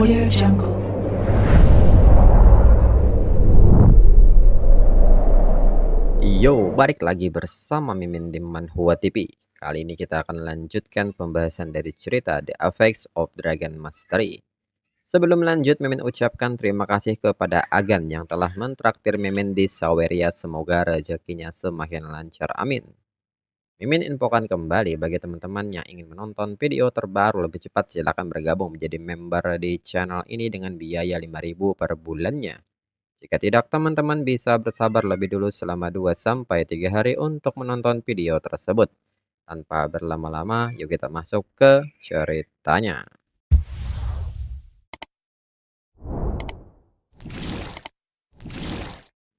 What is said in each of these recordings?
Audio Jungle. Yo, balik lagi bersama Mimin di Manhwa TV. Kali ini kita akan lanjutkan pembahasan dari cerita The Effects of Dragon Mastery. Sebelum lanjut, Mimin ucapkan terima kasih kepada Agan yang telah mentraktir Mimin di Saweria. Semoga rezekinya semakin lancar, amin. Mimin infokan kembali bagi teman-teman yang ingin menonton video terbaru lebih cepat, silahkan bergabung menjadi member di channel ini dengan biaya 5.000 per bulannya. Jika tidak, teman-teman bisa bersabar lebih dulu selama 2-3 hari untuk menonton video tersebut. Tanpa berlama-lama, yuk kita masuk ke ceritanya.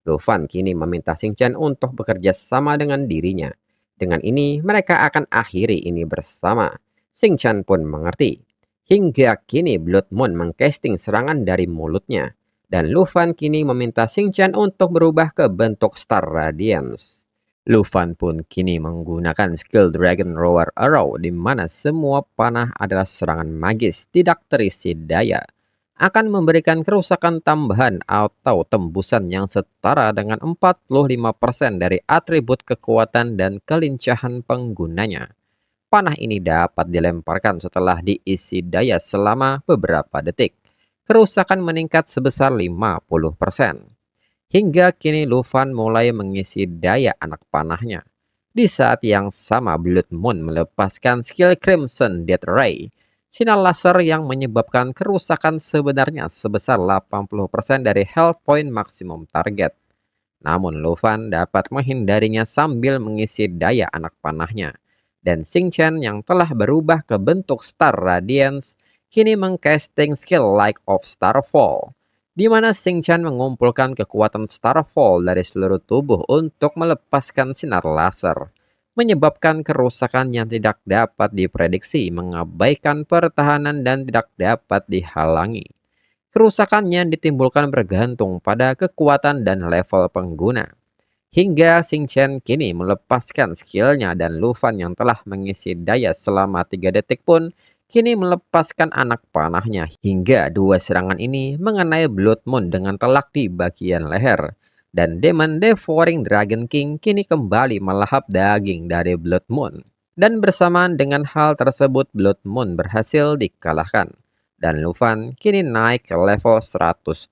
Lufan kini meminta Xingqian untuk bekerja sama dengan dirinya. Dengan ini, mereka akan akhiri ini bersama. Xingqian pun mengerti. Hingga kini Blood Moon mengcasting serangan dari mulutnya. Dan Lufan kini meminta Xingqian untuk berubah ke bentuk Star Radiance. Lufan pun kini menggunakan skill Dragon Roar Arrow di mana semua panah adalah serangan magis tidak terisi daya. Akan memberikan kerusakan tambahan atau tembusan yang setara dengan 45% dari atribut kekuatan dan kelincahan penggunanya. Panah ini dapat dilemparkan setelah diisi daya selama beberapa detik. Kerusakan meningkat sebesar 50%. Hingga kini Lufan mulai mengisi daya anak panahnya. Di saat yang sama Blood Moon melepaskan skill Crimson Death Ray, sinar laser yang menyebabkan kerusakan sebenarnya sebesar 80% dari health point maksimum target. Namun Lufan dapat menghindarinya sambil mengisi daya anak panahnya. Dan Xingqian yang telah berubah ke bentuk Star Radiance kini mengcasting skill Light of Starfall, di mana Xingqian mengumpulkan kekuatan Starfall dari seluruh tubuh untuk melepaskan sinar laser, menyebabkan kerusakan yang tidak dapat diprediksi, mengabaikan pertahanan dan tidak dapat dihalangi. Kerusakan yang ditimbulkan bergantung pada kekuatan dan level pengguna. Hingga Xingqian kini melepaskan skillnya dan Lufan yang telah mengisi daya selama 3 detik pun kini melepaskan anak panahnya. Hingga dua serangan ini mengenai Blood Moon dengan telak di bagian leher. Dan Demon Devouring Dragon King kini kembali melahap daging dari Blood Moon. Dan bersamaan dengan hal tersebut Blood Moon berhasil dikalahkan. Dan Lufan kini naik ke level 117.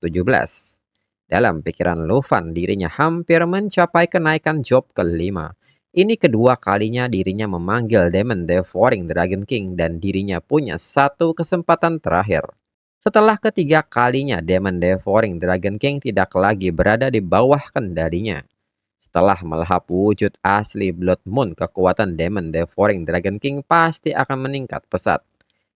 Dalam pikiran Lufan, dirinya hampir mencapai kenaikan job kelima. Ini kedua kalinya dirinya memanggil Demon Devouring Dragon King dan dirinya punya satu kesempatan terakhir. Setelah ketiga kalinya Demon Devouring Dragon King tidak lagi berada di bawah kendalinya. Setelah melahap wujud asli Blood Moon, kekuatan Demon Devouring Dragon King pasti akan meningkat pesat.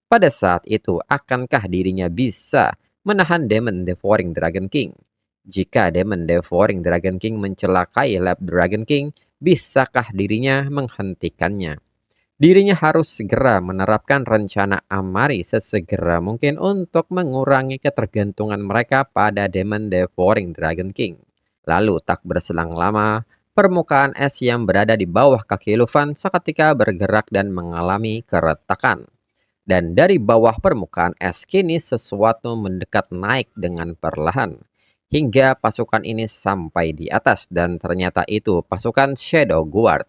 Pada saat itu, akankah dirinya bisa menahan Demon Devouring Dragon King? Jika Demon Devouring Dragon King mencelakai Lab Dragon King, bisakah dirinya menghentikannya? Dirinya harus segera menerapkan rencana Amari sesegera mungkin untuk mengurangi ketergantungan mereka pada Demon Devouring Dragon King. Lalu tak berselang lama, permukaan es yang berada di bawah kaki Lufan seketika bergerak dan mengalami keretakan. Dan dari bawah permukaan es kini sesuatu mendekat naik dengan perlahan. Hingga pasukan ini sampai di atas dan ternyata itu pasukan Shadow Guard.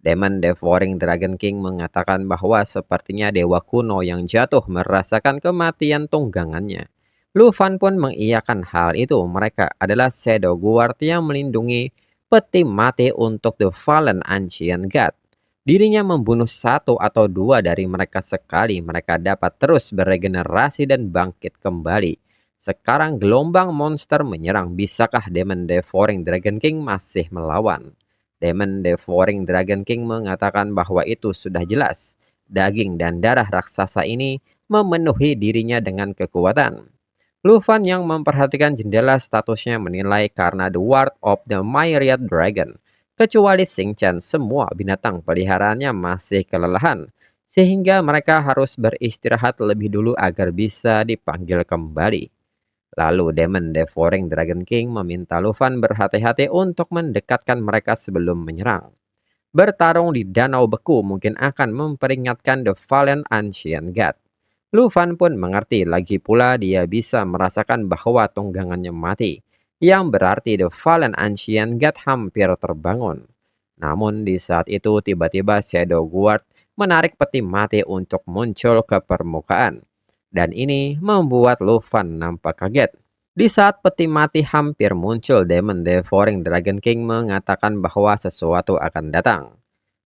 Demon Devouring Dragon King mengatakan bahwa sepertinya dewa kuno yang jatuh merasakan kematian tunggangannya. Lufan pun mengiyakan hal itu. Mereka adalah Shadow Guard yang melindungi peti mati untuk The Fallen Ancient God. Dirinya membunuh satu atau dua dari mereka sekali, mereka dapat terus beregenerasi dan bangkit kembali. Sekarang gelombang monster menyerang. Bisakah Demon Devouring Dragon King masih melawan? Demon Devouring Dragon King mengatakan bahwa itu sudah jelas. Daging dan darah raksasa ini memenuhi dirinya dengan kekuatan. Lufan yang memperhatikan jendela statusnya menilai karena the Ward of the Myriad Dragon. Kecuali Xingqian, semua binatang peliharaannya masih kelelahan. Sehingga mereka harus beristirahat lebih dulu agar bisa dipanggil kembali. Lalu Demon Devouring Dragon King meminta Lufan berhati-hati untuk mendekatkan mereka sebelum menyerang. Bertarung di danau beku mungkin akan memperingatkan The Fallen Ancient God. Lu Fan pun mengerti, lagi pula dia bisa merasakan bahwa tunggangannya mati, yang berarti The Fallen Ancient God hampir terbangun. Namun di saat itu tiba-tiba Shadow Guard menarik peti mati untuk muncul ke permukaan. Dan ini membuat Lu Fan nampak kaget. Di saat peti mati hampir muncul, Demon Devouring Dragon King mengatakan bahwa sesuatu akan datang.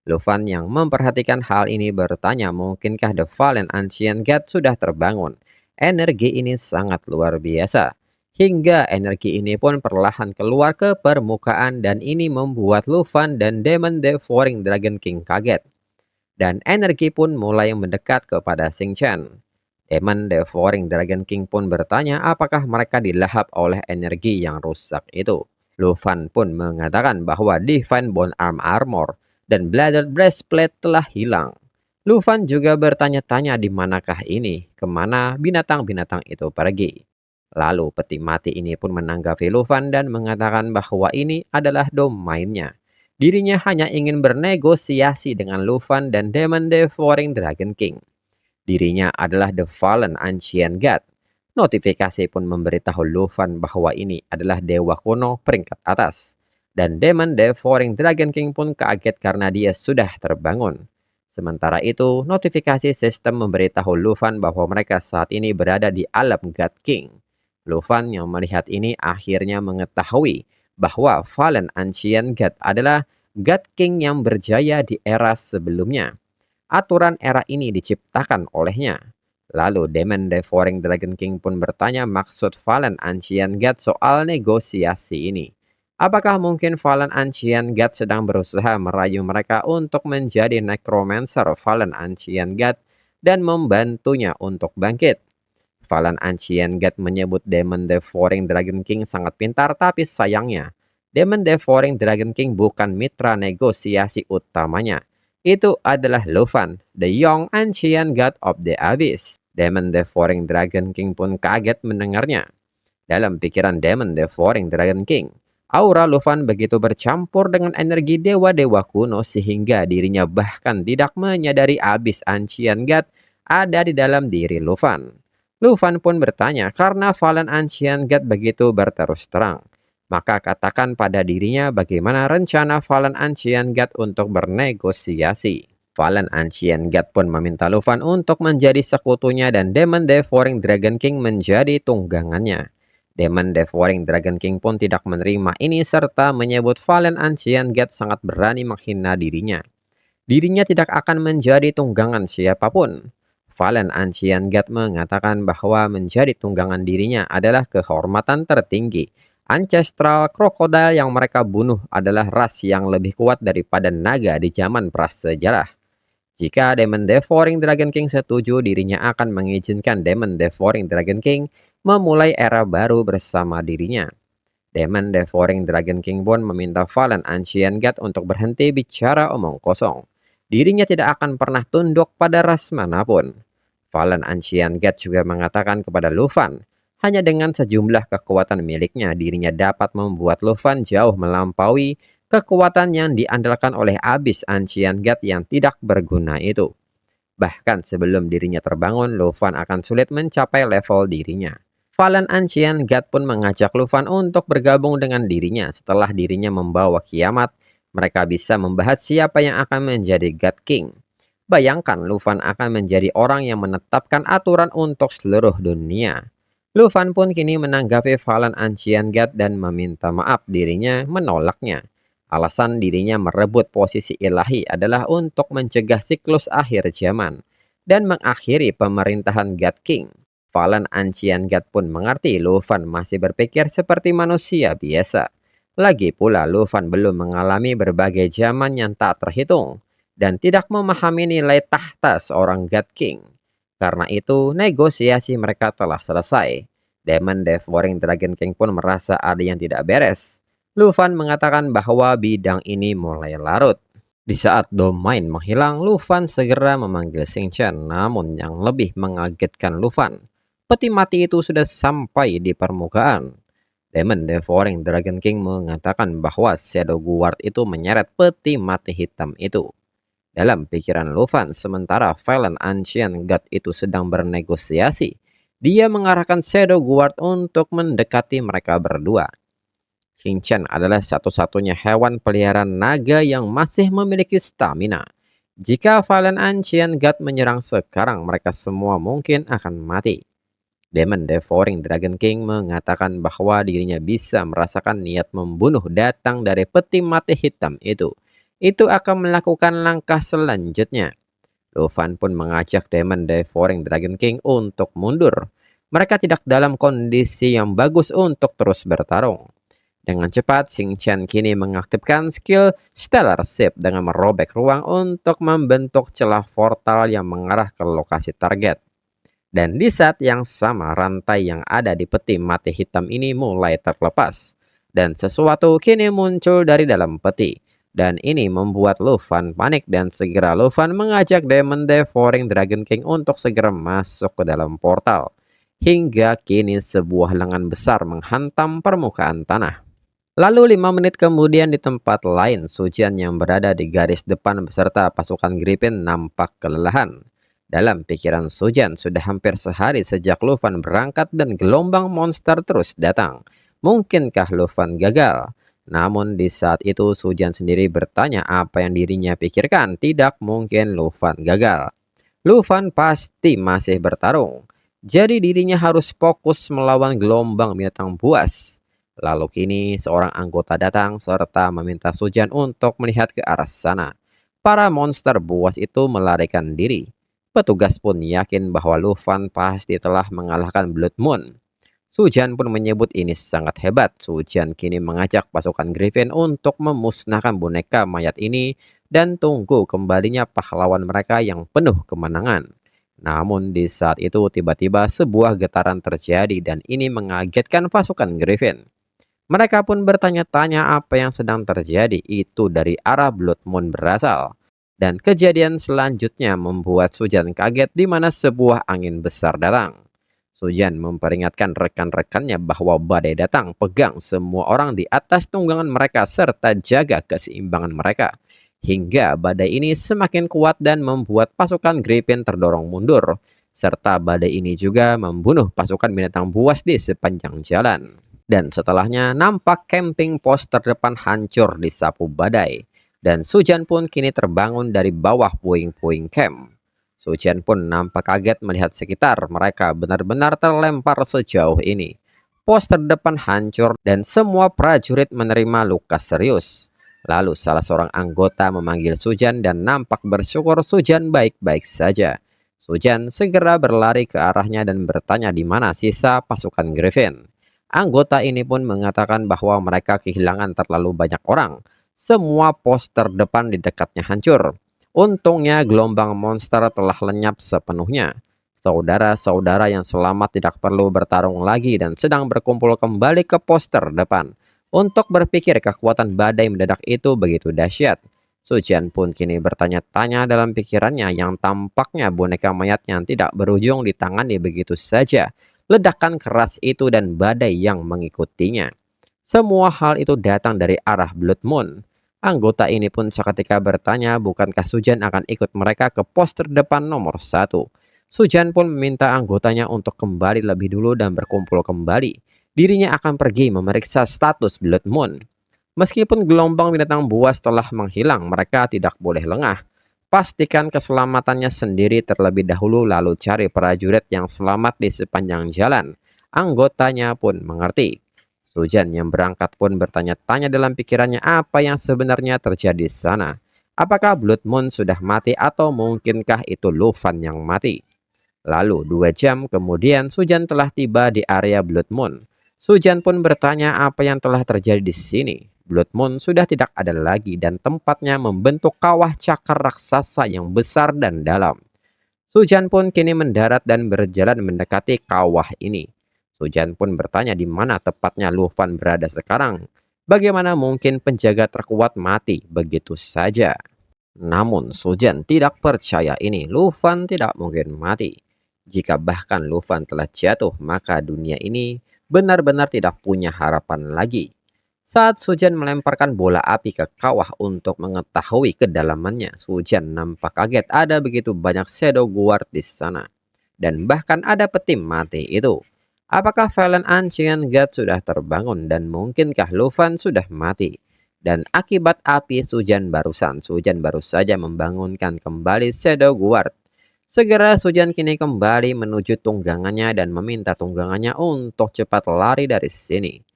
Lufan yang memperhatikan hal ini bertanya, mungkinkah The Fallen Ancient God sudah terbangun? Energi ini sangat luar biasa. Hingga energi ini pun perlahan keluar ke permukaan dan ini membuat Lufan dan Demon Devouring Dragon King kaget. Dan energi pun mulai mendekat kepada Xing Chen. Demon Devouring Dragon King pun bertanya apakah mereka dilahap oleh energi yang rusak itu. Lufan pun mengatakan bahwa Divine Bone Arm Armor dan Bladed Breastplate telah hilang. Lufan juga bertanya-tanya di manakah ini, kemana binatang-binatang itu pergi. Lalu peti mati ini pun menanggapi Lufan dan mengatakan bahwa ini adalah domainnya. Dirinya hanya ingin bernegosiasi dengan Lufan dan Demon Devouring Dragon King. Dirinya adalah The Fallen Ancient God. Notifikasi pun memberitahu Lufan bahwa ini adalah dewa kuno peringkat atas. Dan Demon Devouring Dragon King pun kaget karena dia sudah terbangun. Sementara itu, notifikasi sistem memberitahu Lufan bahwa mereka saat ini berada di alam God King. Lufan yang melihat ini akhirnya mengetahui bahwa Fallen Ancient God adalah God King yang berjaya di era sebelumnya. Aturan era ini diciptakan olehnya. Lalu Demon Devouring Dragon King pun bertanya maksud Fallen Ancient God soal negosiasi ini. Apakah mungkin Fallen Ancient God sedang berusaha merayu mereka untuk menjadi Necromancer Fallen Ancient God dan membantunya untuk bangkit? Fallen Ancient God menyebut Demon Devouring Dragon King sangat pintar, tapi sayangnya Demon Devouring Dragon King bukan mitra negosiasi utamanya. Itu adalah Lufan, the Young Ancient God of the Abyss. Demon Devouring Dragon King pun kaget mendengarnya. Dalam pikiran Demon Devouring Dragon King, aura Lufan begitu bercampur dengan energi dewa-dewa kuno sehingga dirinya bahkan tidak menyadari Abyss Ancient God ada di dalam diri Lufan. Lufan pun bertanya, karena Fallen Ancient God begitu berterus terang, maka katakan pada dirinya bagaimana rencana Fallen Ancient God untuk bernegosiasi. Fallen Ancient God pun meminta Lufan untuk menjadi sekutunya dan Demon Devouring Dragon King menjadi tunggangannya. Demon Devouring Dragon King pun tidak menerima ini serta menyebut Fallen Ancient God sangat berani menghina dirinya. Dirinya tidak akan menjadi tunggangan siapapun. Fallen Ancient God mengatakan bahwa menjadi tunggangan dirinya adalah kehormatan tertinggi. Ancestral Crocodile yang mereka bunuh adalah ras yang lebih kuat daripada naga di zaman prasejarah. Jika Demon Devouring Dragon King setuju, dirinya akan mengizinkan Demon Devouring Dragon King memulai era baru bersama dirinya. Demon Devouring Dragon King pun meminta Fallen Ancient God untuk berhenti bicara omong kosong. Dirinya tidak akan pernah tunduk pada ras manapun. Fallen Ancient God juga mengatakan kepada Lufan, hanya dengan sejumlah kekuatan miliknya, dirinya dapat membuat Lufan jauh melampaui kekuatan yang diandalkan oleh Abyss Ancient God yang tidak berguna itu. Bahkan sebelum dirinya terbangun, Lufan akan sulit mencapai level dirinya. Fallen Ancient God pun mengajak Lufan untuk bergabung dengan dirinya. Setelah dirinya membawa kiamat, mereka bisa membahas siapa yang akan menjadi God King. Bayangkan Lufan akan menjadi orang yang menetapkan aturan untuk seluruh dunia. Lufan pun kini menanggapi Fallen Ancient God dan meminta maaf, dirinya menolaknya. Alasan dirinya merebut posisi ilahi adalah untuk mencegah siklus akhir zaman dan mengakhiri pemerintahan God King. Fallen Ancient God pun mengerti Lufan masih berpikir seperti manusia biasa. Lagi pula Lufan belum mengalami berbagai zaman yang tak terhitung dan tidak memahami nilai tahta seorang God King. Karena itu, negosiasi mereka telah selesai. Demon Devouring Dragon King pun merasa ada yang tidak beres. Lufan mengatakan bahwa bidang ini mulai larut. Di saat domain menghilang, Lufan segera memanggil Xing Chen. Namun yang lebih mengagetkan Lufan, peti mati itu sudah sampai di permukaan. Demon Devouring Dragon King mengatakan bahwa Shadow Guard itu menyeret peti mati hitam itu. Dalam pikiran Luffy, sementara Violent Ancient God itu sedang bernegosiasi, dia mengarahkan Shadow Guard untuk mendekati mereka berdua. Shin-chan adalah satu-satunya hewan peliharaan naga yang masih memiliki stamina. Jika Violent Ancient God menyerang sekarang, mereka semua mungkin akan mati. Demon Devouring Dragon King mengatakan bahwa dirinya bisa merasakan niat membunuh datang dari peti mati hitam itu. Itu akan melakukan langkah selanjutnya. Luffy pun mengajak Demon Devouring Dragon King untuk mundur. Mereka tidak dalam kondisi yang bagus untuk terus bertarung. Dengan cepat, Shin-chan kini mengaktifkan skill Stellar Shift dengan merobek ruang untuk membentuk celah portal yang mengarah ke lokasi target. Dan di saat yang sama, rantai yang ada di peti mati hitam ini mulai terlepas. Dan sesuatu kini muncul dari dalam peti. Dan ini membuat Luffy panik dan segera Luffy mengajak Demon Devouring Dragon King untuk segera masuk ke dalam portal. Hingga kini sebuah lengan besar menghantam permukaan tanah. Lalu 5 menit kemudian di tempat lain, Sujian yang berada di garis depan beserta pasukan Griffin nampak kelelahan. Dalam pikiran Sujian, sudah hampir sehari sejak Luffy berangkat dan gelombang monster terus datang. Mungkinkah Luffy gagal? Namun di saat itu Sujian sendiri bertanya apa yang dirinya pikirkan. Tidak mungkin Luffy gagal. Luffy pasti masih bertarung. Jadi dirinya harus fokus melawan gelombang binatang buas. Lalu kini seorang anggota datang serta meminta Sujian untuk melihat ke arah sana. Para monster buas itu melarikan diri. Petugas pun yakin bahwa Luffy pasti telah mengalahkan Blood Moon. Sujian pun menyebut ini sangat hebat. Sujian kini mengajak pasukan Griffin untuk memusnahkan boneka mayat ini dan tunggu kembalinya pahlawan mereka yang penuh kemenangan. Namun di saat itu tiba-tiba sebuah getaran terjadi dan ini mengagetkan pasukan Griffin. Mereka pun bertanya-tanya apa yang sedang terjadi. Itu dari arah Blood Moon berasal. Dan kejadian selanjutnya membuat Sujian kaget di mana sebuah angin besar datang. Sujian memperingatkan rekan-rekannya bahwa badai datang. Pegang semua orang di atas tunggangan mereka serta jaga keseimbangan mereka. Hingga badai ini semakin kuat dan membuat pasukan Griffin terdorong mundur. Serta badai ini juga membunuh pasukan binatang buas di sepanjang jalan. Dan setelahnya nampak camping pos terdepan hancur disapu badai. Dan Sujian pun kini terbangun dari bawah puing-puing camp. Sujian pun nampak kaget melihat sekitar. Mereka benar-benar terlempar sejauh ini. Pos terdepan hancur dan semua prajurit menerima luka serius. Lalu salah seorang anggota memanggil Sujian dan nampak bersyukur Sujian baik-baik saja. Sujian segera berlari ke arahnya dan bertanya di mana sisa pasukan Griffin. Anggota ini pun mengatakan bahwa mereka kehilangan terlalu banyak orang. Semua pos terdepan di dekatnya hancur. Untungnya gelombang monster telah lenyap sepenuhnya. Saudara-saudara yang selamat tidak perlu bertarung lagi dan sedang berkumpul kembali ke pos terdepan. Untuk berpikir kekuatan badai mendadak itu begitu dahsyat. Sujian pun kini bertanya-tanya dalam pikirannya yang tampaknya boneka mayatnya tidak berujung di tangannya begitu saja. Ledakan keras itu dan badai yang mengikutinya. Semua hal itu datang dari arah Blood Moon. Anggota ini pun seketika bertanya bukankah Sujian akan ikut mereka ke pos terdepan nomor 1. Sujian pun meminta anggotanya untuk kembali lebih dulu dan berkumpul kembali. Dirinya akan pergi memeriksa status Blood Moon. Meskipun gelombang binatang buas telah menghilang, mereka tidak boleh lengah. Pastikan keselamatannya sendiri terlebih dahulu lalu cari prajurit yang selamat di sepanjang jalan. Anggotanya pun mengerti. Sujian yang berangkat pun bertanya-tanya dalam pikirannya apa yang sebenarnya terjadi di sana. Apakah Blood Moon sudah mati atau mungkinkah itu Luffy yang mati? Lalu 2 jam kemudian Sujian telah tiba di area Blood Moon. Sujian pun bertanya apa yang telah terjadi di sini. Blood Moon sudah tidak ada lagi dan tempatnya membentuk kawah cakar raksasa yang besar dan dalam. Sujian pun kini mendarat dan berjalan mendekati kawah ini. Sujian pun bertanya di mana tepatnya Luffy berada sekarang. Bagaimana mungkin penjaga terkuat mati begitu saja? Namun Sujian tidak percaya ini. Luffy tidak mungkin mati. Jika bahkan Luffy telah jatuh, maka dunia ini benar-benar tidak punya harapan lagi. Saat Sujan melemparkan bola api ke kawah untuk mengetahui kedalamannya, Sujan nampak kaget ada begitu banyak Shadow Guard di sana. Dan bahkan ada peti mati itu. Apakah Valen Ancient God sudah terbangun dan mungkinkah Luffy sudah mati? Dan akibat api Sujan baru saja membangunkan kembali Shadow Guard. Segera Sujan kini kembali menuju tunggangannya dan meminta tunggangannya untuk cepat lari dari sini.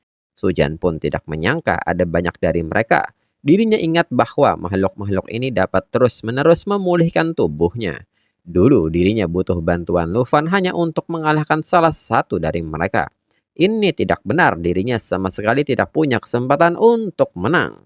Sujan pun tidak menyangka ada banyak dari mereka. Dirinya ingat bahwa makhluk-makhluk ini dapat terus-menerus memulihkan tubuhnya. Dulu dirinya butuh bantuan Luffy hanya untuk mengalahkan salah satu dari mereka. Ini tidak benar, dirinya sama sekali tidak punya kesempatan untuk menang.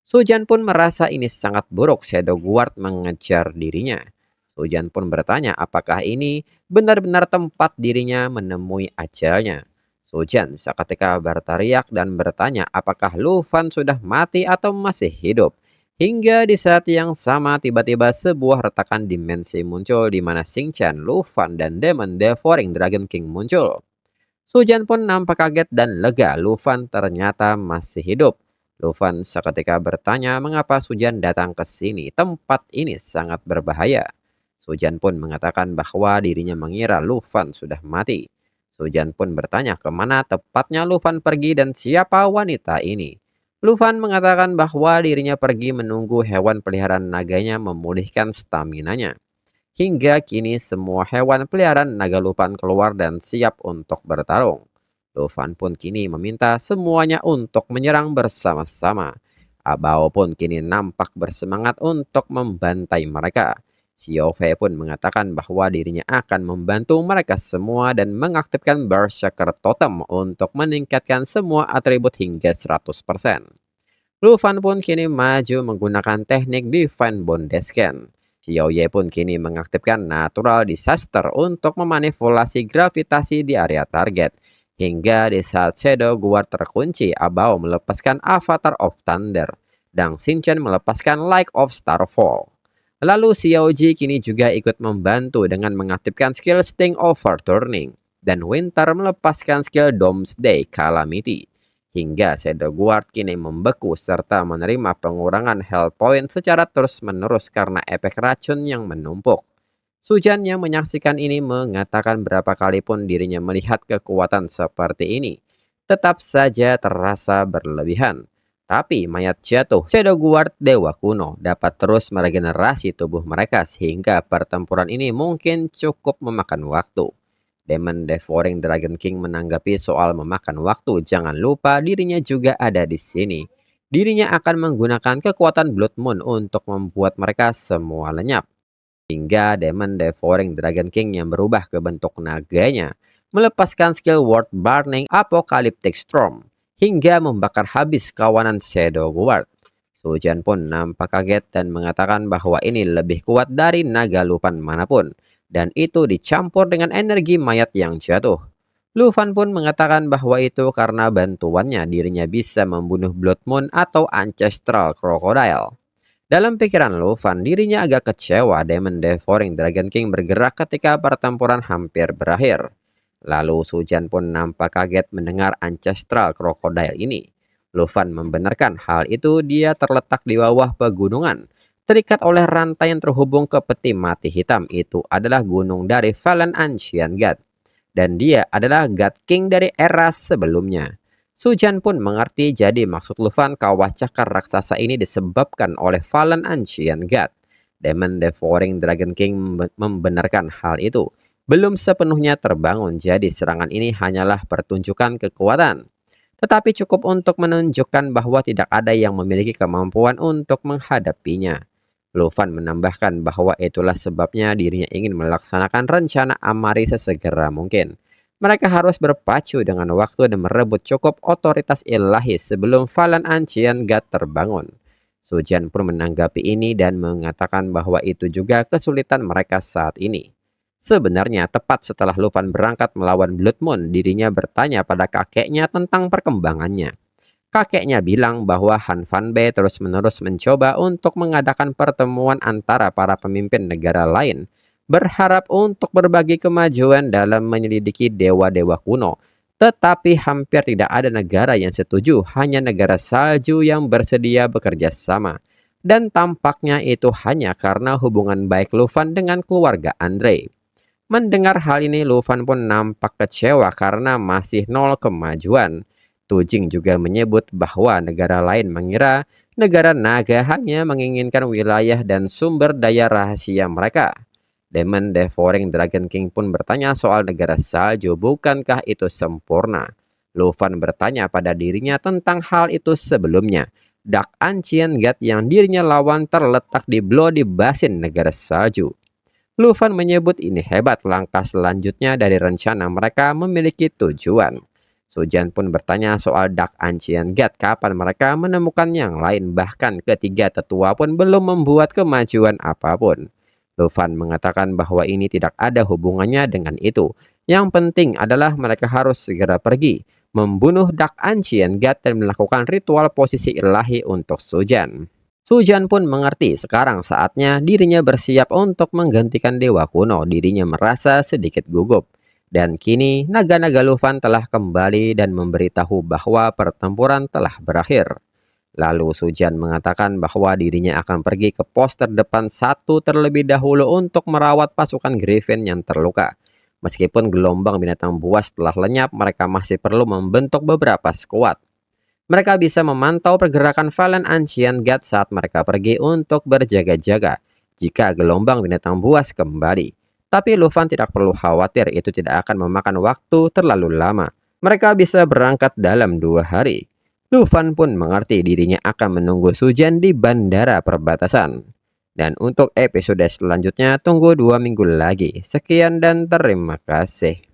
Sujan pun merasa ini sangat buruk Shadow Guard mengejar dirinya. Sujan pun bertanya apakah ini benar-benar tempat dirinya menemui ajalnya. Sujan seketika berteriak dan bertanya apakah Luffy sudah mati atau masih hidup. Hingga di saat yang sama tiba-tiba sebuah retakan dimensi muncul di mana Singchan, Luffy dan Demon Devouring Dragon King muncul. Sujan pun nampak kaget dan lega Luffy ternyata masih hidup. Luffy seketika bertanya mengapa Sujan datang ke sini. Tempat ini sangat berbahaya. Sujan pun mengatakan bahwa dirinya mengira Luffy sudah mati. Sujan pun bertanya kemana tepatnya Luffy pergi dan siapa wanita ini. Luffy mengatakan bahwa dirinya pergi menunggu hewan peliharaan naganya memulihkan staminanya. Hingga kini semua hewan peliharaan naga Luffy keluar dan siap untuk bertarung. Luffy pun kini meminta semuanya untuk menyerang bersama-sama. Abao pun kini nampak bersemangat untuk membantai mereka. Xiaofei pun mengatakan bahwa dirinya akan membantu mereka semua dan mengaktifkan Berserker Totem untuk meningkatkan semua atribut hingga 100%. Luffy pun kini maju menggunakan teknik Divine Bondescan. Xiaoye pun kini mengaktifkan Natural Disaster untuk memanipulasi gravitasi di area target. Hingga di saat Shadow Guard terkunci, Abao melepaskan Avatar of Thunder. Dan Shinchen melepaskan Light of Starfall. Lalu Xiaoji kini juga ikut membantu dengan mengaktifkan skill Sting Overturning. Dan Winter melepaskan skill Doomsday Calamity. Hingga Shadow Guard kini membeku serta menerima pengurangan health point secara terus-menerus karena efek racun yang menumpuk. Sujan yang menyaksikan ini mengatakan berapa kali pun dirinya melihat kekuatan seperti ini. Tetap saja terasa berlebihan. Tapi mayat jatuh Shadow Guard Dewa Kuno dapat terus meregenerasi tubuh mereka sehingga pertempuran ini mungkin cukup memakan waktu. Demon Devouring Dragon King menanggapi soal memakan waktu, jangan lupa dirinya juga ada di sini. Dirinya akan menggunakan kekuatan Blood Moon untuk membuat mereka semua lenyap. Hingga Demon Devouring Dragon King yang berubah ke bentuk naganya, melepaskan skill World Burning Apocalyptic Storm, hingga membakar habis kawanan Shadow Guard. Sujan pun nampak kaget dan mengatakan bahwa ini lebih kuat dari naga Luffy manapun. Dan itu dicampur dengan energi mayat yang jatuh. Luffy pun mengatakan bahwa itu karena bantuannya dirinya bisa membunuh Blood Moon atau Ancestral Crocodile. Dalam pikiran Luffy, dirinya agak kecewa Demon Devouring Dragon King bergerak ketika pertempuran hampir berakhir. Lalu Sujan pun nampak kaget mendengar Ancestral Crocodile ini. Luffy membenarkan hal itu, dia terletak di bawah pegunungan. Terikat oleh rantai yang terhubung ke peti mati hitam, itu adalah gunung dari Valen Ancient God. Dan dia adalah God King dari era sebelumnya. Sujan pun mengerti jadi maksud Luffy kawah cakar raksasa ini disebabkan oleh Valen Ancient God. Demon Devouring Dragon King membenarkan hal itu. Belum sepenuhnya terbangun, jadi serangan ini hanyalah pertunjukan kekuatan. Tetapi cukup untuk menunjukkan bahwa tidak ada yang memiliki kemampuan untuk menghadapinya. Luffy menambahkan bahwa itulah sebabnya dirinya ingin melaksanakan rencana Amari sesegera mungkin. Mereka harus berpacu dengan waktu dan merebut cukup otoritas ilahi sebelum Valen Ancient God terbangun. Sujan pun menanggapi ini dan mengatakan bahwa itu juga kesulitan mereka saat ini. Sebenarnya tepat setelah Luffy berangkat melawan Blood Moon, dirinya bertanya pada kakeknya tentang perkembangannya. Kakeknya bilang bahwa Han Fanbei terus-menerus mencoba untuk mengadakan pertemuan antara para pemimpin negara lain, berharap untuk berbagi kemajuan dalam menyelidiki dewa-dewa kuno. Tetapi hampir tidak ada negara yang setuju, hanya negara salju yang bersedia bekerja sama. Dan tampaknya itu hanya karena hubungan baik Luffy dengan keluarga Andre. Mendengar hal ini, Luffy pun nampak kecewa karena masih nol kemajuan. Tujing juga menyebut bahwa negara lain mengira negara naga hanya menginginkan wilayah dan sumber daya rahasia mereka. Demon Devouring Dragon King pun bertanya soal negara salju, bukankah itu sempurna? Luffy bertanya pada dirinya tentang hal itu sebelumnya. Dark Ancient God yang dirinya lawan terletak di Bloody Basin negara salju. Luffy menyebut ini hebat, langkah selanjutnya dari rencana mereka memiliki tujuan. Sujan pun bertanya soal Dark Ancient God, kapan mereka menemukan yang lain, bahkan ketiga tetua pun belum membuat kemajuan apapun. Luffy mengatakan bahwa ini tidak ada hubungannya dengan itu. Yang penting adalah mereka harus segera pergi, membunuh Dark Ancient God dan melakukan ritual posisi ilahi untuk Sujan. Sujan pun mengerti sekarang saatnya dirinya bersiap untuk menggantikan dewa kuno. Dirinya merasa sedikit gugup. Dan kini naga-naga Luffy telah kembali dan memberitahu bahwa pertempuran telah berakhir. Lalu Sujan mengatakan bahwa dirinya akan pergi ke pos terdepan satu terlebih dahulu untuk merawat pasukan Griffin yang terluka. Meskipun gelombang binatang buas telah lenyap, mereka masih perlu membentuk beberapa skuad. Mereka bisa memantau pergerakan Valen Ancient God saat mereka pergi untuk berjaga-jaga jika gelombang binatang buas kembali. Tapi Luffy tidak perlu khawatir, itu tidak akan memakan waktu terlalu lama. Mereka bisa berangkat dalam 2 hari. Luffy pun mengerti dirinya akan menunggu Sujan di bandara perbatasan. Dan untuk episode selanjutnya tunggu 2 minggu lagi. Sekian dan terima kasih.